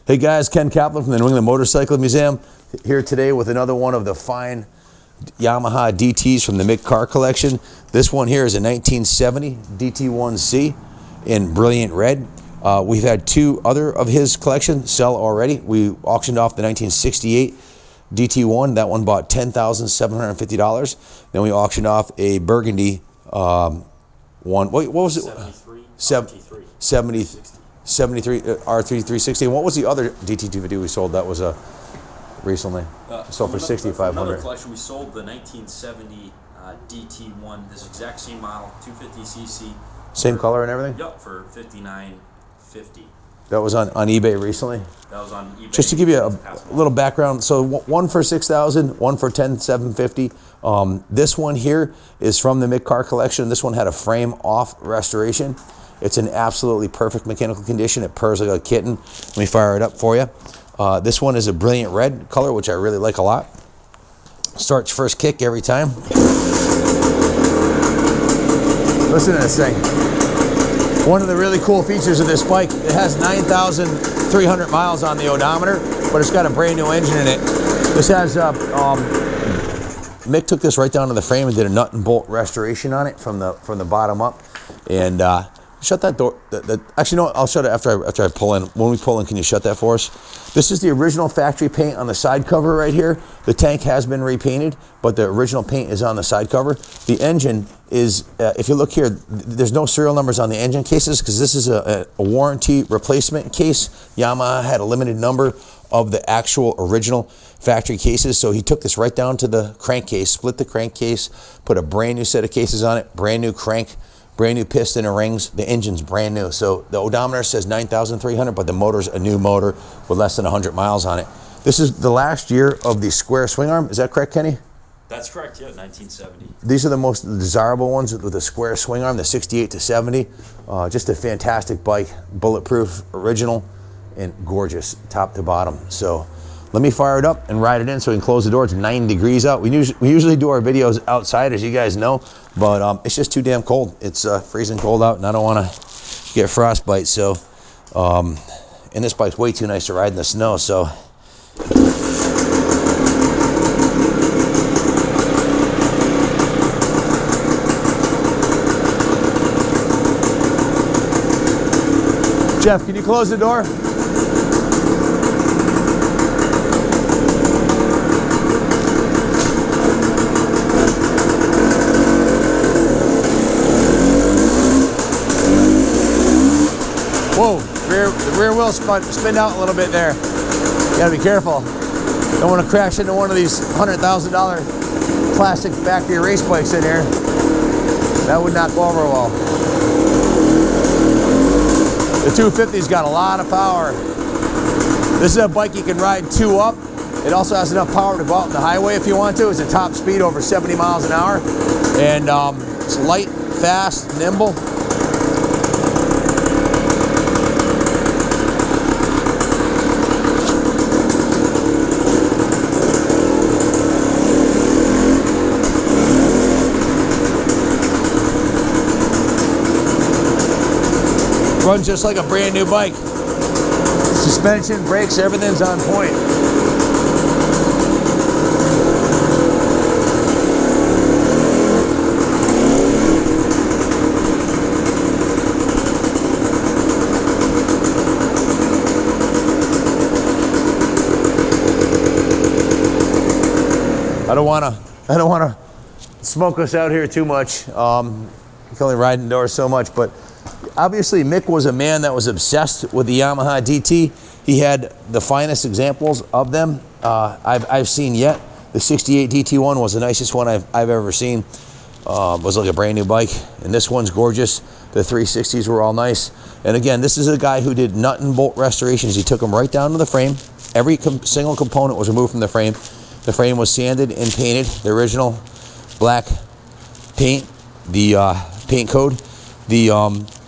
Hey guys, Ken Kaplan from the New England Motorcycle Museum here today with another one of the fine Yamaha DTs from the Mick car collection. This one here is a 1970 DT1C in brilliant red. We've had two other of his collection sell already. We auctioned off the 1968 DT1. That one bought $10,750. Then we auctioned off a burgundy one. What was it? 73. 73 R3360. And what was the other DT250 we sold that was recently? Sold for $6,500. Another collection, we sold the 1970 DT1, this exact same model, 250cc. Same color and everything? Yep, for $59.50. That was on eBay recently? That was on eBay. Just to give you a little background, so one for $6,000, one for $10,750. This one here is from the Mick car collection. This one had a frame off restoration. It's in absolutely perfect mechanical condition. It purrs like a kitten. Let me fire it up for you. This one is a brilliant red color, which I really like a lot. Starts first kick every time. Listen to this thing. One of the really cool features of this bike, it has 9,300 miles on the odometer, but it's got a brand new engine in it. This has, Mick took this right down to the frame and did a nut and bolt restoration on it from the bottom up. And shut that door. Actually, no, I'll shut it after I pull in. When we pull in, can you shut that for us? This is the original factory paint on the side cover right here. The tank has been repainted, but the original paint is on the side cover. The engine is, if you look here, there's no serial numbers on the engine cases because this is a warranty replacement case. Yamaha had a limited number of the actual original factory cases, so he took this right down to the crankcase, split the crankcase, put a brand new set of cases on it, brand new crank, brand new piston and rings. The engine's brand new. So the odometer says 9,300, but the motor's a new motor with less than 100 miles on it. This is the last year of the square swing arm. Is that correct, Kenny? That's correct, yeah, 1970. These are the most desirable ones with the square swing arm, the 68 to 70. Just a fantastic bike, bulletproof, original, and gorgeous top to bottom. So let me fire it up and ride it in so we can close the door. It's 9 degrees out. We usually do our videos outside, as you guys know, but it's just too damn cold. It's freezing cold out, and I don't want to get frostbite. So, and this bike's way too nice to ride in the snow. So, Jeff, can you close the door? Whoa, the rear wheel spun out a little bit there. You gotta be careful. Don't want to crash into one of these $100,000 classic factory race bikes in here. That would not go over well. The 250's got a lot of power. This is a bike you can ride two up. It also has enough power to go out on the highway if you want to. It's a top speed over 70 miles an hour. And it's light, fast, nimble. Runs just like a brand new bike. Suspension, brakes, everything's on point. I don't wanna smoke us out here too much. You can only ride indoors so much, but obviously Mick was a man that was obsessed with the Yamaha DT. He had the finest examples of them I've seen yet. The 68 DT1 was the nicest one I've ever seen. Was like a brand new bike, and this one's gorgeous. The 360s were all nice. And again, this is a guy who did nut and bolt restorations. He took them right down to the frame. Every single component was removed from the frame. The frame was sanded and painted, the original black paint, the paint code. The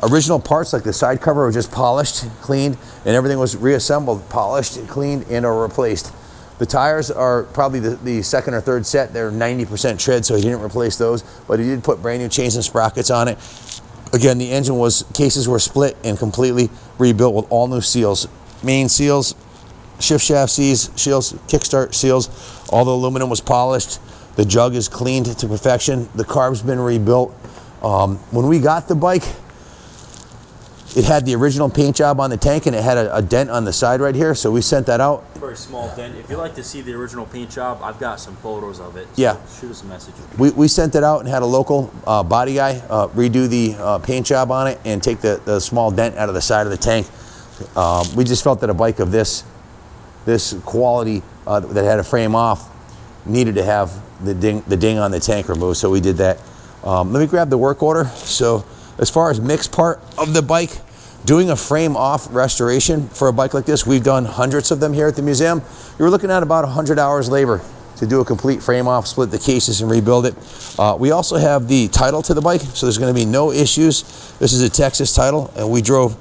original parts, like the side cover, were just polished, cleaned, and everything was reassembled, polished, cleaned, and or replaced. The tires are probably the second or third set. They're 90% tread, so he didn't replace those, but he did put brand new chains and sprockets on it. Again, the cases were split and completely rebuilt with all new seals. Main seals, shift shaft seals, kickstart seals. All the aluminum was polished. The jug is cleaned to perfection. The carb's been rebuilt. When we got the bike, it had the original paint job on the tank, and it had a dent on the side right here, so we sent that out. Very small dent. If you'd like to see the original paint job, I've got some photos of it. So yeah. Shoot us a message. We sent it out and had a local body guy redo the paint job on it and take the small dent out of the side of the tank. We just felt that a bike of this quality that had a frame off needed to have the ding on the tank removed, so we did that. Let me grab the work order. So as far as mixed part of the bike, doing a frame off restoration for a bike like this, we've done hundreds of them here at the museum. You're looking at about 100 hours labor to do a complete frame off, split the cases and rebuild it. We also have the title to the bike, so there's going to be no issues. This is a Texas title, and we drove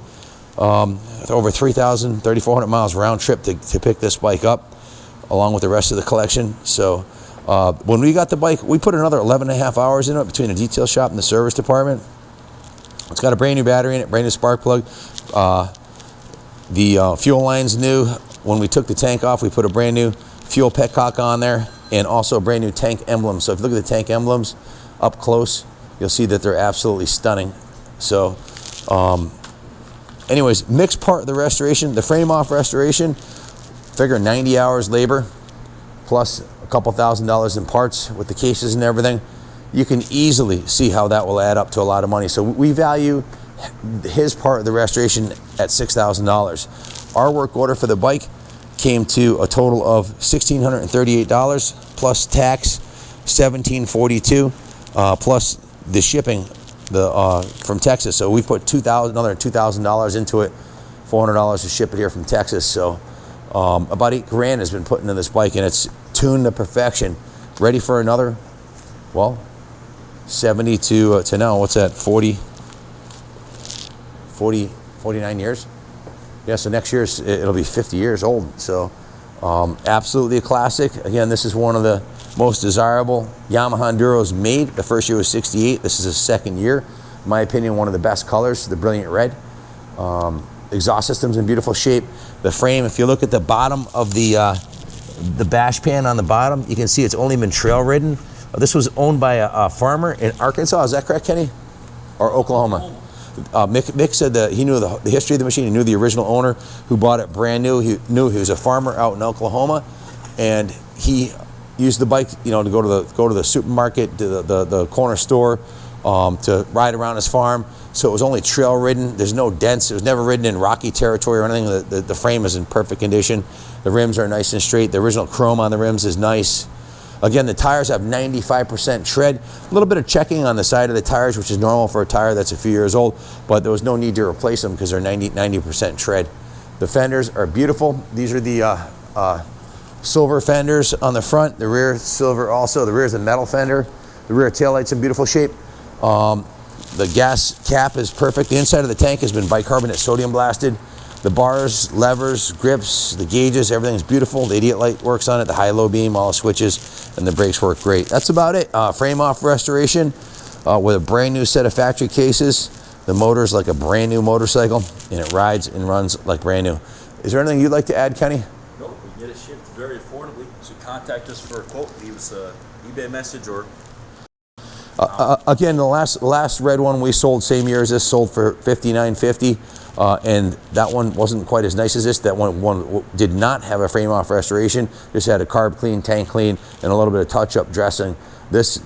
over 3,400 miles round trip to pick this bike up, along with the rest of the collection. So when we got the bike, we put another 11.5 hours in it between the detail shop and the service department. It's got a brand new battery in it, brand new spark plug. The fuel line's new. When we took the tank off, we put a brand new fuel petcock on there, and also a brand new tank emblem. So if you look at the tank emblems up close, you'll see that they're absolutely stunning. So anyways, mixed part of the restoration, the frame off restoration, figure 90 hours labor plus a couple $1,000s in parts with the cases and everything. You can easily see how that will add up to a lot of money. So we value his part of the restoration at $6,000. Our work order for the bike came to a total of $1,638 plus tax, $1,742 plus the shipping from Texas. So we put another $2,000 into it, $400 to ship it here from Texas. So about $8 grand has been put into this bike, and it's tuned to perfection, ready for another, well, 70 to now, what's that, 49 years? Yeah, so next year it'll be 50 years old. So absolutely a classic. Again, this is one of the most desirable Yamaha Enduros made. The first year was 68. This is the second year. In my opinion, one of the best colors, the brilliant red. Exhaust system's in beautiful shape. The frame, if you look at the bottom of the bash pan on the bottom, you can see it's only been trail ridden. This was owned by a farmer in Arkansas, is that correct, Kenny? Or Oklahoma? Mick said that he knew the history of the machine. He knew the original owner who bought it brand new. He knew he was a farmer out in Oklahoma, and he used the bike, to go to the supermarket, to the corner store, to ride around his farm. So it was only trail ridden. There's no dents. It was never ridden in rocky territory or anything. The frame is in perfect condition. The rims are nice and straight. The original chrome on the rims is nice. Again, the tires have 95% tread. A little bit of checking on the side of the tires, which is normal for a tire that's a few years old, but there was no need to replace them because they're 90% tread. The fenders are beautiful. These are the silver fenders on the front. The rear silver also. The rear is a metal fender. The rear taillight's in beautiful shape. The gas cap is perfect. The inside of the tank has been bicarbonate sodium blasted. The bars, levers, grips, the gauges, everything's beautiful. The idiot light works on it, the high-low beam, all the switches, and the brakes work great. That's about it. Frame off restoration with a brand new set of factory cases. The motor's like a brand new motorcycle, and it rides and runs like brand new. Is there anything you'd like to add, Kenny? Nope, we get it shipped very affordably. So contact us for a quote, leave us an eBay message or... Again, the last red one we sold same year as this, sold for $59.50. And that one wasn't quite as nice as this. That one did not have a frame off restoration. Just had a carb clean, tank clean, and a little bit of touch up dressing. This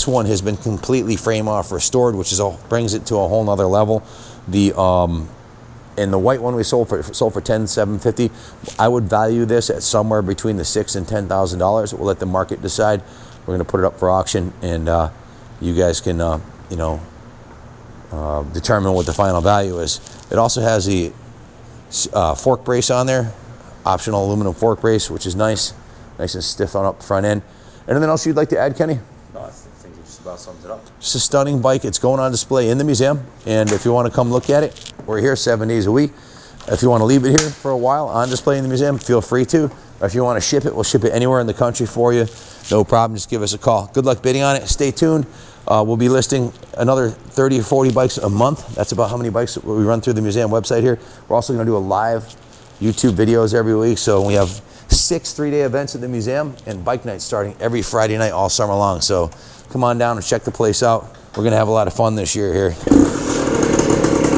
one has been completely frame off restored, which brings it to a whole nother level. And the white one we sold for $10,750. I would value this at somewhere between the $6,000 and $10,000. We'll let the market decide. We're going to put it up for auction, and you guys can determine what the final value is. It also has the fork brace on there, optional aluminum fork brace, which is nice and stiff on up the front end. Anything else you'd like to add, Kenny? No, I think it just about sums it up. Just a stunning bike. It's going on display in the museum, and if you want to come look at it, we're here 7 days a week. If you want to leave it here for a while on display in the museum, feel free to. Or if you want to ship it, we'll ship it anywhere in the country for you. No problem. Just give us a call. Good luck bidding on it. Stay tuned. We'll be listing another 30 or 40 bikes a month. That's about how many bikes we run through the museum website here. We're also going to do a live YouTube videos every week. So we have 6 3-day events at the museum and bike nights starting every Friday night all summer long. So come on down and check the place out. We're gonna have a lot of fun this year here.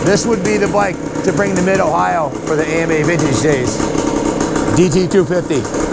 This would be the bike to bring to Mid-Ohio for the AMA Vintage Days. DT250.